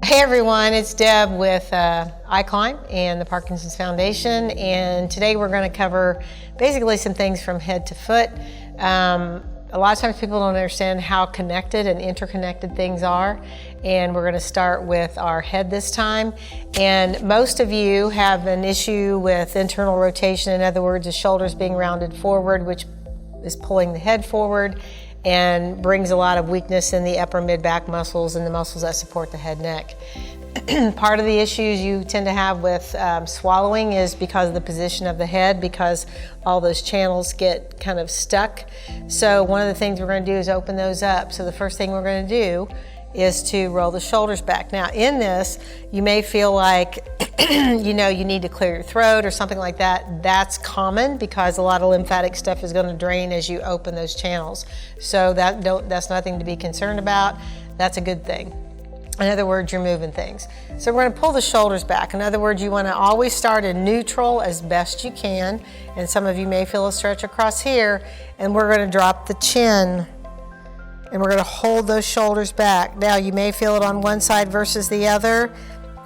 Hey everyone, it's Deb with iClimb and the Parkinson Foundation, and today we're going to cover basically some things from head to foot. A lot of times people don't understand how connected and interconnected things are, and we're going to start with our head this time. And most of you have an issue with internal rotation, in other words, the shoulders being rounded forward, which is pulling the head forward and brings a lot of weakness in the upper mid-back muscles and the muscles that support the head neck. Part of the issues you tend to have with swallowing is because of the position of the head, because all those channels get kind of stuck. So one of the things we're going to do is open those up. So the first thing we're going to do is to roll the shoulders back. Now in this, you may feel like you need to clear your throat or something like that. That's common because a lot of lymphatic stuff is going to drain as you open those channels. So that's nothing to be concerned about. That's a good thing. In other words, you're moving things. So we're going to pull the shoulders back. In other words, you want to always start in neutral as best you can. And some of you may feel a stretch across here. And we're going to drop the chin. And we're going to hold those shoulders back. Now you may feel it on one side versus the other.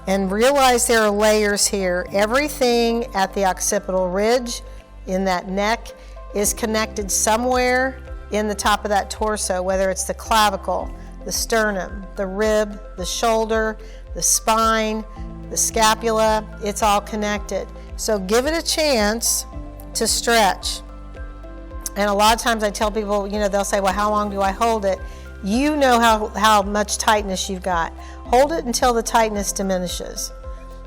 And realize there are layers here. Everything at the occipital ridge in that neck is connected somewhere in the top of that torso, whether it's the clavicle, the sternum, the rib, the shoulder, the spine, the scapula. It's all connected. So give it a chance to stretch. And a lot of times I tell people, they'll say, well, how long do I hold it? You know how much tightness you've got. Hold it until the tightness diminishes.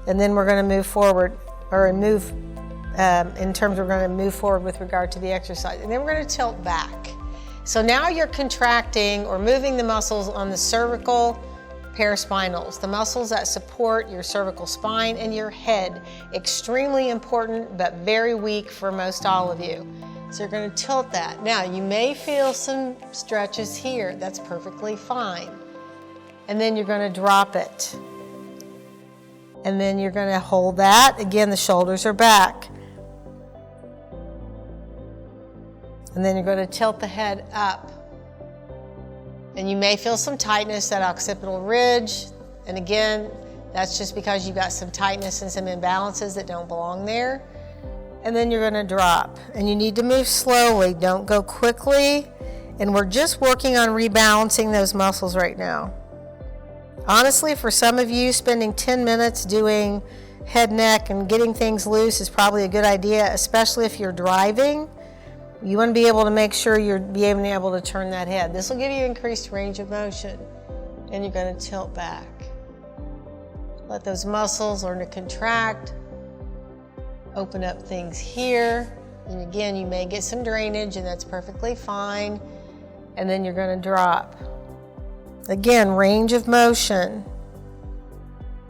And then we're going to move forward, we're going to move forward with regard to the exercise. And then we're going to tilt back. So now you're contracting or moving the muscles on the cervical paraspinals, the muscles that support your cervical spine and your head. Extremely important, but very weak for most all of you. So you're going to tilt that. Now you may feel some stretches here. That's perfectly fine. And then you're going to drop it. And then you're going to hold that. Again, the shoulders are back. And then you're going to tilt the head up. And you may feel some tightness at occipital ridge. And again, that's just because you've got some tightness and some imbalances that don't belong there. And then you're going to drop. And you need to move slowly. Don't go quickly. And we're just working on rebalancing those muscles right now. Honestly, for some of you, spending 10 minutes doing head, neck, and getting things loose is probably a good idea, especially if you're driving. You want to be able to make sure you're being able to turn that head. This will give you increased range of motion. And you're going to tilt back. Let those muscles learn to contract. Open up things here. And again, you may get some drainage, and that's perfectly fine. And then you're going to drop. Again, range of motion.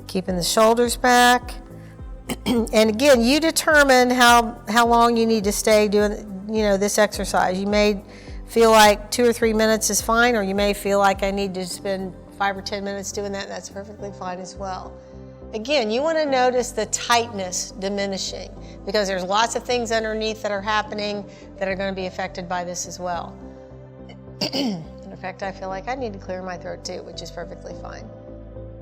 Keeping the shoulders back. And again, you determine how long you need to stay doing this exercise. You may feel like 2 or 3 minutes is fine, or you may feel like I need to spend 5 or 10 minutes doing that. That's perfectly fine as well. Again, you want to notice the tightness diminishing, because there's lots of things underneath that are happening that are going to be affected by this as well. In fact, I feel like I need to clear my throat too, which is perfectly fine.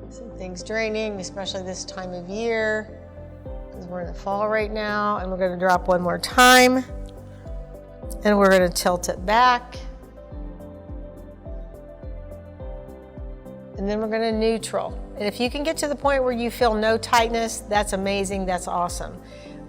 Some things draining, especially this time of year, because we're in the fall right now. And we're going to drop one more time. And we're going to tilt it back. And then we're going to neutral. And if you can get to the point where you feel no tightness, that's amazing, that's awesome.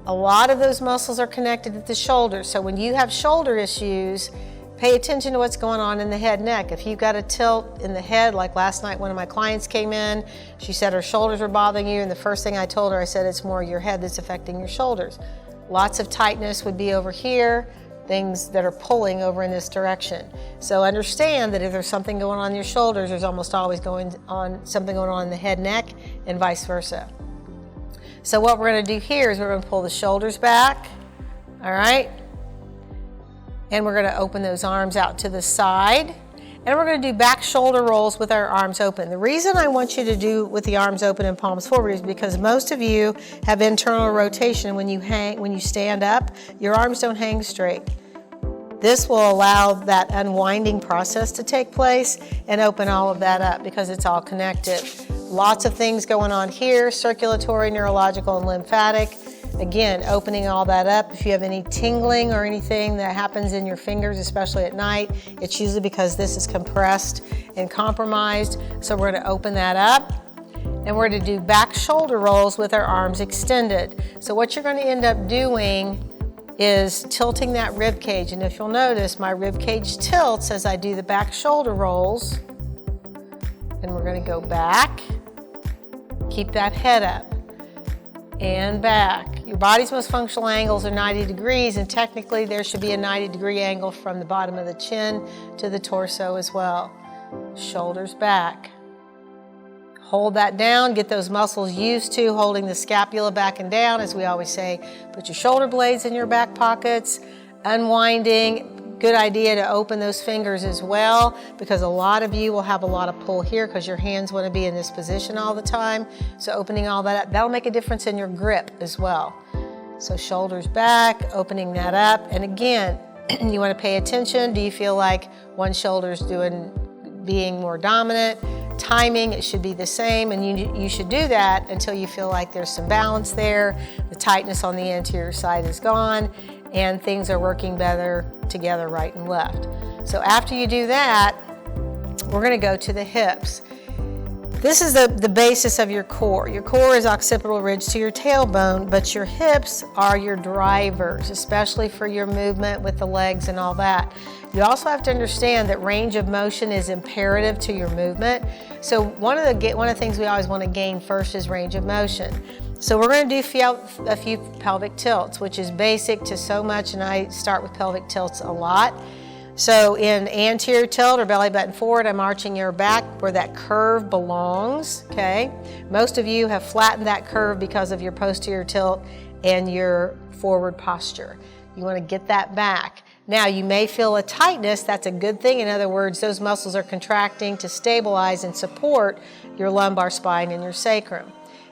A lot of those muscles are connected at the shoulders. So when you have shoulder issues, pay attention to what's going on in the head neck. If you've got a tilt in the head, like last night one of my clients came in, she said her shoulders were bothering you, and the first thing I told her, I said, it's more your head that's affecting your shoulders. Lots of tightness would be over here, things that are pulling over in this direction. So understand that if there's something going on in your shoulders, there's almost always something going on in the head, neck, and vice versa. So what we're going to do here is we're going to pull the shoulders back, all right? And we're going to open those arms out to the side. And we're going to do back shoulder rolls with our arms open. The reason I want you to do with the arms open and palms forward is because most of you have internal rotation. When you stand up, your arms don't hang straight. This will allow that unwinding process to take place and open all of that up because it's all connected. Lots of things going on here, circulatory, neurological, and lymphatic. Again, opening all that up. If you have any tingling or anything that happens in your fingers, especially at night, it's usually because this is compressed and compromised. So we're going to open that up. And we're going to do back shoulder rolls with our arms extended. So what you're going to end up doing is tilting that rib cage. And if you'll notice, my rib cage tilts as I do the back shoulder rolls. And we're going to go back. Keep that head up. And back. Your body's most functional angles are 90 degrees, and technically there should be a 90-degree angle from the bottom of the chin to the torso as well. Shoulders back. Hold that down, get those muscles used to holding the scapula back and down. As we always say, put your shoulder blades in your back pockets, unwinding. Good idea to open those fingers as well, because a lot of you will have a lot of pull here because your hands want to be in this position all the time. So opening all that up, that'll make a difference in your grip as well. So shoulders back, opening that up. And again, you want to pay attention. Do you feel like one shoulder's being more dominant? Timing, it should be the same, and you should do that until you feel like there's some balance there. The tightness on the anterior side is gone, and things are working better together, right and left. So after you do that, we're going to go to the hips. This is the basis of your core. Your core is occipital ridge to your tailbone, but your hips are your drivers, especially for your movement with the legs and all that. You also have to understand that range of motion is imperative to your movement. So one of the things we always want to gain first is range of motion. So we're going to do a few pelvic tilts, which is basic to so much, and I start with pelvic tilts a lot. So in anterior tilt or belly button forward, I'm arching your back where that curve belongs, okay? Most of you have flattened that curve because of your posterior tilt and your forward posture. You want to get that back. Now, you may feel a tightness. That's a good thing. In other words, those muscles are contracting to stabilize and support your lumbar spine and your sacrum.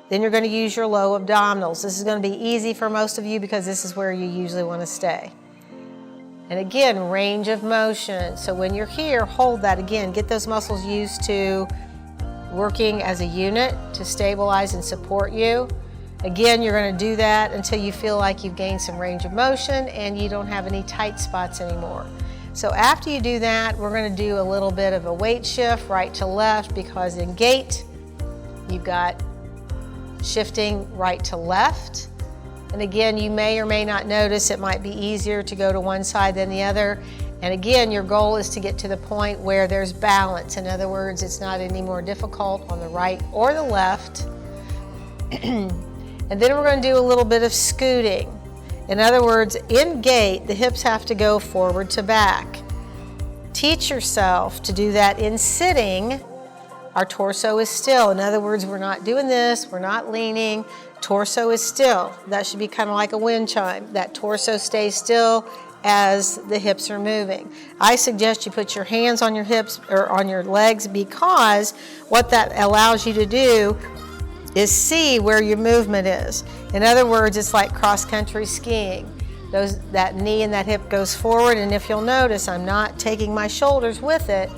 Then you're going to use your low abdominals. This is going to be easy for most of you because this is where you usually want to stay. And again, range of motion. So when you're here, hold that again. Get those muscles used to working as a unit to stabilize and support you. Again, you're going to do that until you feel like you've gained some range of motion and you don't have any tight spots anymore. So after you do that, we're going to do a little bit of a weight shift right to left, because in gait, you've got shifting right to left. And again, you may or may not notice it might be easier to go to one side than the other. And again, your goal is to get to the point where there's balance. In other words, it's not any more difficult on the right or the left. And then we're going to do a little bit of scooting. In other words, in gait, the hips have to go forward to back. Teach yourself to do that in sitting. Our torso is still. In other words, we're not doing this, we're not leaning. Torso is still. That should be kind of like a wind chime. That torso stays still as the hips are moving. I suggest you put your hands on your hips or on your legs, because what that allows you to do is see where your movement is. In other words, it's like cross-country skiing. That knee and that hip goes forward, and if you'll notice, I'm not taking my shoulders with it.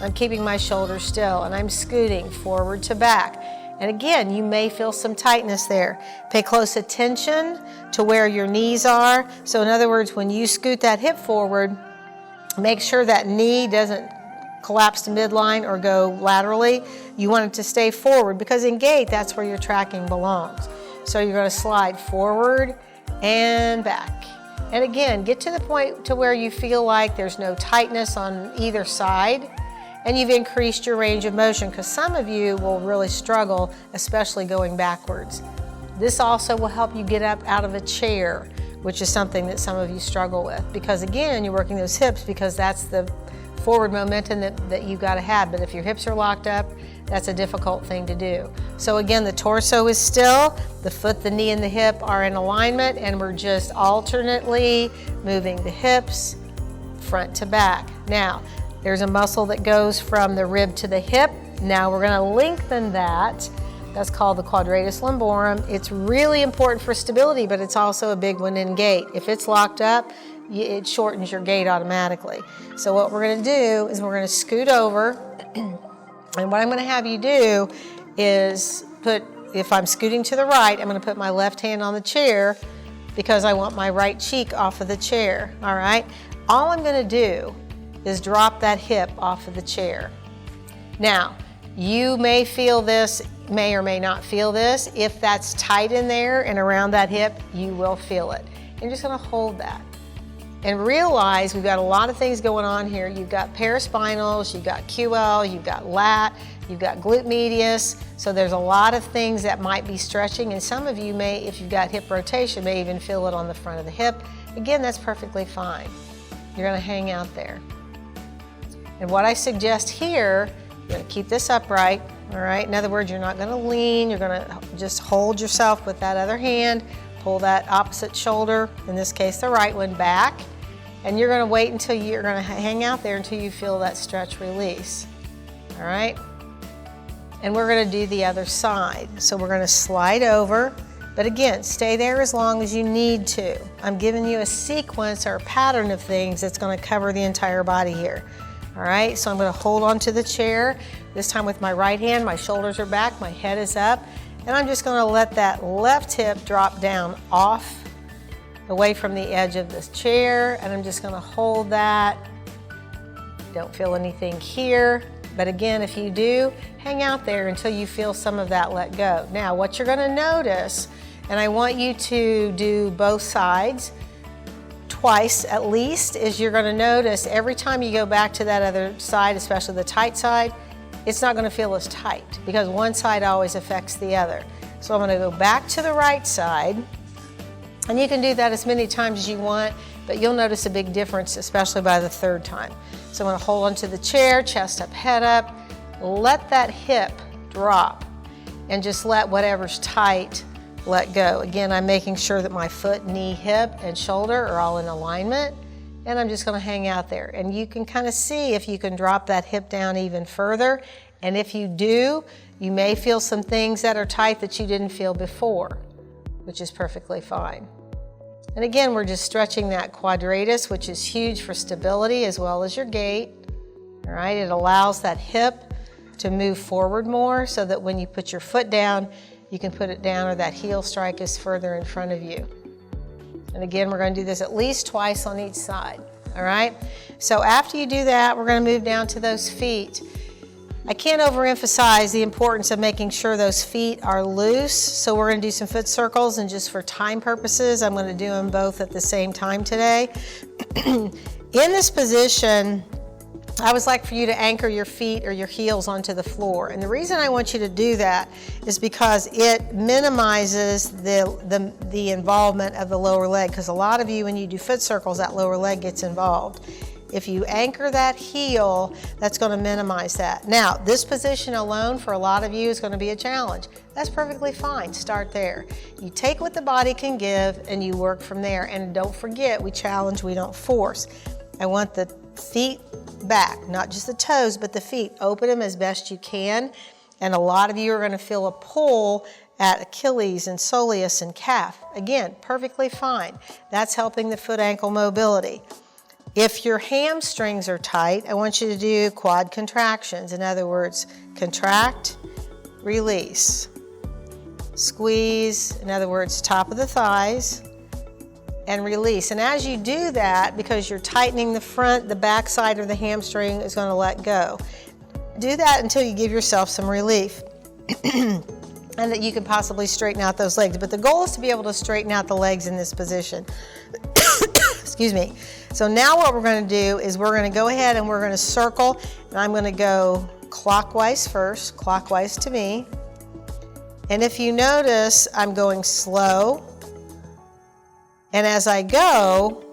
I'm keeping my shoulders still, and I'm scooting forward to back. And again, you may feel some tightness there. Pay close attention to where your knees are. So in other words, when you scoot that hip forward, make sure that knee doesn't collapse to midline or go laterally. You want it to stay forward, because in gait, that's where your tracking belongs. So you're going to slide forward and back. And again, get to the point to where you feel like there's no tightness on either side, and you've increased your range of motion, because some of you will really struggle, especially going backwards. This also will help you get up out of a chair, which is something that some of you struggle with, because again, you're working those hips, because that's the forward momentum that you've got to have. But if your hips are locked up, that's a difficult thing to do. So again, the torso is still, the foot, the knee, and the hip are in alignment, and we're just alternately moving the hips front to back. Now, there's a muscle that goes from the rib to the hip. Now we're going to lengthen that. That's called the quadratus lumborum. It's really important for stability, but it's also a big one in gait. If it's locked up, it shortens your gait automatically. So what we're going to do is we're going to scoot over, and what I'm going to have you do is if I'm scooting to the right, I'm going to put my left hand on the chair because I want my right cheek off of the chair, all right? All I'm going to do is drop that hip off of the chair. Now, you may feel this, may or may not feel this. If that's tight in there and around that hip, you will feel it. You're just going to hold that. And realize we've got a lot of things going on here. You've got paraspinals, you've got QL, you've got lat, you've got glute medius. So there's a lot of things that might be stretching, and some of you may, if you've got hip rotation, may even feel it on the front of the hip. Again, that's perfectly fine. You're going to hang out there. And what I suggest here, you're going to keep this upright, all right? In other words, you're not going to lean. You're going to just hold yourself with that other hand. Pull that opposite shoulder, in this case the right one, back. And you're going to wait until you're going to hang out there until you feel that stretch release, all right? And we're going to do the other side. So we're going to slide over, but again, stay there as long as you need to. I'm giving you a sequence or a pattern of things that's going to cover the entire body here. All right, so I'm going to hold onto the chair, this time with my right hand. My shoulders are back, my head is up, and I'm just going to let that left hip drop down off, away from the edge of this chair, and I'm just going to hold that. Don't feel anything here, but again, if you do, hang out there until you feel some of that let go. Now, what you're going to notice, and I want you to do both sides twice at least, is you're going to notice every time you go back to that other side, especially the tight side, it's not going to feel as tight because one side always affects the other. So I'm going to go back to the right side, and you can do that as many times as you want, but you'll notice a big difference, especially by the third time. So I'm going to hold onto the chair, chest up, head up, let that hip drop, and just let whatever's tight let go. Again, I'm making sure that my foot, knee, hip, and shoulder are all in alignment, and I'm just going to hang out there. And you can kind of see if you can drop that hip down even further, and if you do, you may feel some things that are tight that you didn't feel before, which is perfectly fine. And again, we're just stretching that quadratus, which is huge for stability as well as your gait. All right, it allows that hip to move forward more so that when you put your foot down, you can put it down or that heel strike is further in front of you. And again, we're going to do this at least twice on each side, all right? So after you do that, we're going to move down to those feet. I can't overemphasize the importance of making sure those feet are loose, so we're going to do some foot circles, and just for time purposes, I'm going to do them both at the same time today. In this position, I always like for you to anchor your feet or your heels onto the floor. And the reason I want you to do that is because it minimizes the involvement of the lower leg, because a lot of you, when you do foot circles, that lower leg gets involved. If you anchor that heel, that's going to minimize that. Now, this position alone for a lot of you is going to be a challenge. That's perfectly fine. Start there. You take what the body can give and you work from there. And don't forget, we challenge, we don't force. I want the feet back, not just the toes, but the feet. Open them as best you can. And a lot of you are going to feel a pull at Achilles and soleus and calf. Again, perfectly fine. That's helping the foot ankle mobility. If your hamstrings are tight, I want you to do quad contractions. In other words, contract, release, squeeze, in other words, top of the thighs, and release. And as you do that, because you're tightening the front, the back side of the hamstring is going to let go. Do that until you give yourself some relief and that you can possibly straighten out those legs. But the goal is to be able to straighten out the legs in this position. Excuse me. So now what we're going to do is we're going to go ahead and we're going to circle, and I'm going to go clockwise first, clockwise to me. And if you notice, I'm going slow. And as I go,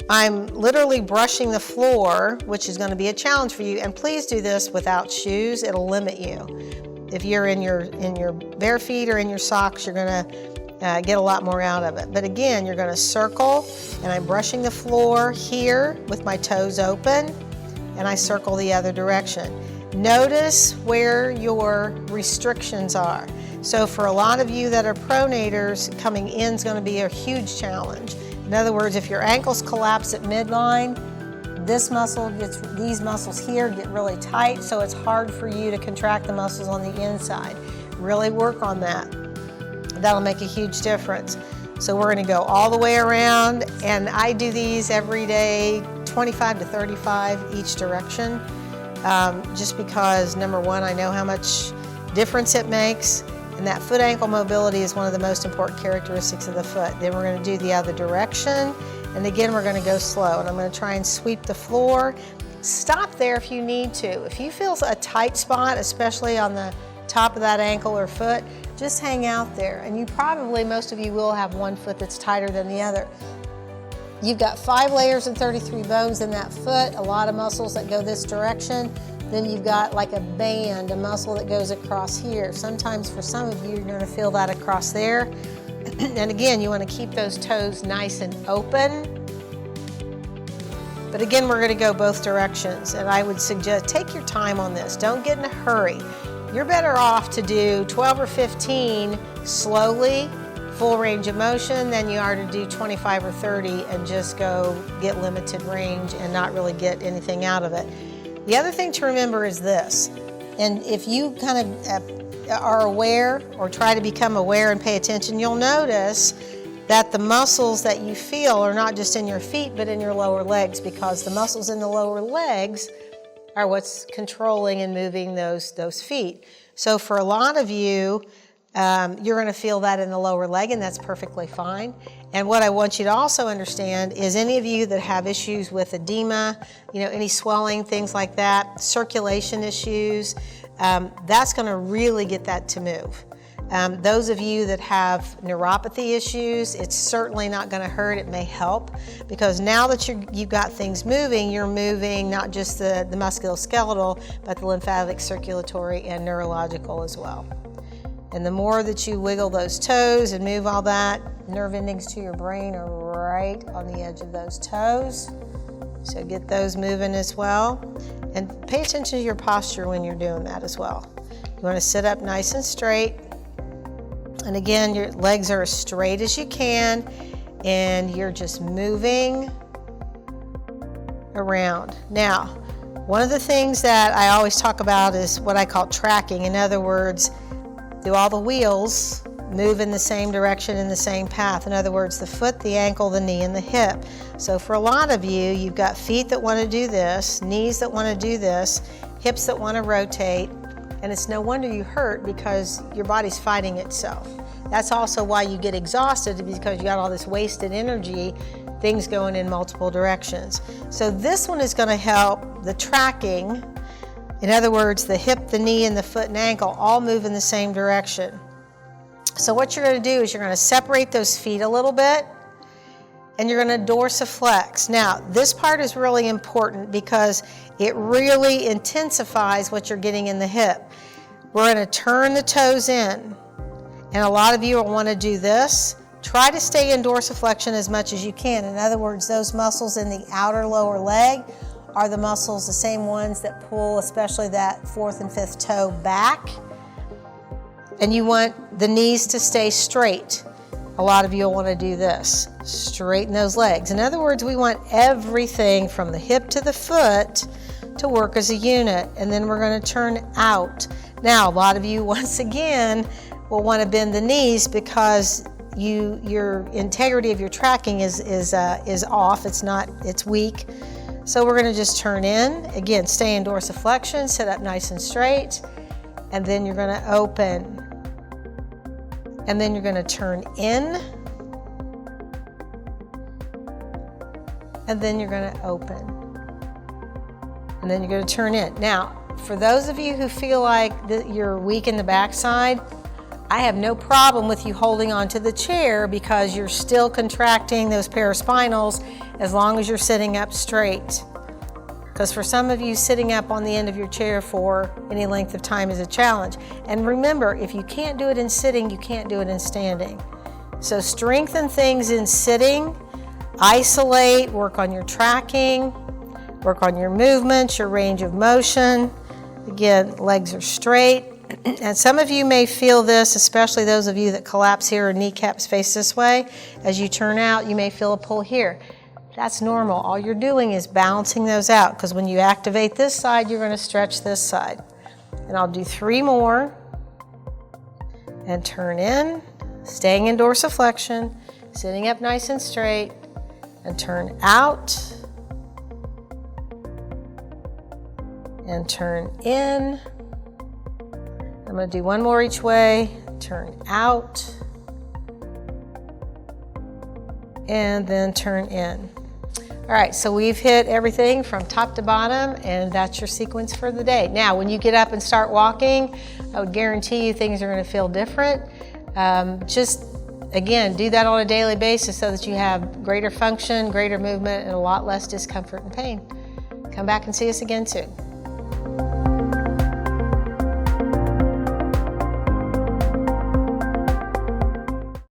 I'm literally brushing the floor, which is going to be a challenge for you. And please do this without shoes. It'll limit you. If you're in your bare feet or in your socks, you're going to get a lot more out of it. But again, you're going to circle, and I'm brushing the floor here with my toes open, and I circle the other direction. Notice where your restrictions are. So for a lot of you that are pronators, coming in is going to be a huge challenge. In other words, if your ankles collapse at midline, these muscles here get really tight, so it's hard for you to contract the muscles on the inside. Really work on that. That'll make a huge difference. So we're going to go all the way around, and I do these every day, 25 to 35 each direction, just because, number one, I know how much difference it makes, and that foot ankle mobility is one of the most important characteristics of the foot. Then we're going to do the other direction, and again we're going to go slow, and I'm going to try and sweep the floor. Stop there if you need to. If you feel a tight spot, especially on the top of that ankle or foot, just hang out there. And you probably, most of you will have one foot that's tighter than the other. You've got 5 layers and 33 bones in that foot, a lot of muscles that go this direction. Then you've got like a band, a muscle that goes across here. Sometimes for some of you, you're going to feel that across there. And again, you want to keep those toes nice and open. But again, we're going to go both directions. And I would suggest take your time on this. Don't get in a hurry. You're better off to do 12 or 15 slowly, full range of motion, than you are to do 25 or 30 and just go get limited range and not really get anything out of it. The other thing to remember is this, and if you kind of are aware or try to become aware and pay attention, you'll notice that the muscles that you feel are not just in your feet but in your lower legs, because the muscles in the lower legs are what's controlling and moving those feet. So for a lot of you, you're going to feel that in the lower leg, and that's perfectly fine. And what I want you to also understand is any of you that have issues with edema, any swelling, things like that, circulation issues, that's going to really get that to move. Those of you that have neuropathy issues, it's certainly not going to hurt. It may help, because now that you've got things moving, you're moving not just the musculoskeletal, but the lymphatic, circulatory, and neurological as well. And the more that you wiggle those toes and move all that, nerve endings to your brain are right on the edge of those toes. So get those moving as well. And pay attention to your posture when you're doing that as well. You want to sit up nice and straight. And again, your legs are as straight as you can, and you're just moving around. Now, one of the things that I always talk about is what I call tracking. In other words, do all the wheels move in the same direction, in the same path? In other words, the foot, the ankle, the knee, and the hip. So for a lot of you, you've got feet that want to do this, knees that want to do this, hips that want to rotate, and it's no wonder you hurt, because your body's fighting itself. That's also why you get exhausted, because you got all this wasted energy, things going in multiple directions. So this one is going to help the tracking. In other words, the hip, the knee, and the foot and ankle all move in the same direction. So what you're going to do is you're going to separate those feet a little bit, and you're going to dorsiflex. Now, this part is really important because it really intensifies what you're getting in the hip. We're going to turn the toes in, and a lot of you will want to do this. Try to stay in dorsiflexion as much as you can. In other words, those muscles in the outer lower leg are the muscles, the same ones that pull, especially that 4th and 5th toe back. And you want the knees to stay straight. A lot of you will want to do this. Straighten those legs. In other words, we want everything from the hip to the foot to work as a unit. And then we're going to turn out. Now, a lot of you, once again, will want to bend the knees because your integrity of your tracking is off. It's weak. So we're going to just turn in. Again, stay in dorsiflexion, sit up nice and straight, and then you're going to open. And then you're going to turn in, and then you're going to open. And then you're going to turn in. Now, for those of you who feel like you're weak in the backside, I have no problem with you holding onto the chair because you're still contracting those paraspinals as long as you're sitting up straight. Because for some of you, sitting up on the end of your chair for any length of time is a challenge. And remember, if you can't do it in sitting, you can't do it in standing. So strengthen things in sitting, isolate, work on your tracking, work on your movements, your range of motion. Again, legs are straight. And some of you may feel this, especially those of you that collapse here or kneecaps face this way. As you turn out, you may feel a pull here. That's normal. All you're doing is balancing those out, because when you activate this side, you're going to stretch this side. And I'll do 3 more. And turn in, staying in dorsiflexion, sitting up nice and straight, and turn out, and turn in. I'm going to do 1 more each way, turn out, and then turn in. All right, so we've hit everything from top to bottom, and that's your sequence for the day. Now, when you get up and start walking, I would guarantee you things are going to feel different. Just, again, do that on a daily basis so that you have greater function, greater movement, and a lot less discomfort and pain. Come back and see us again soon.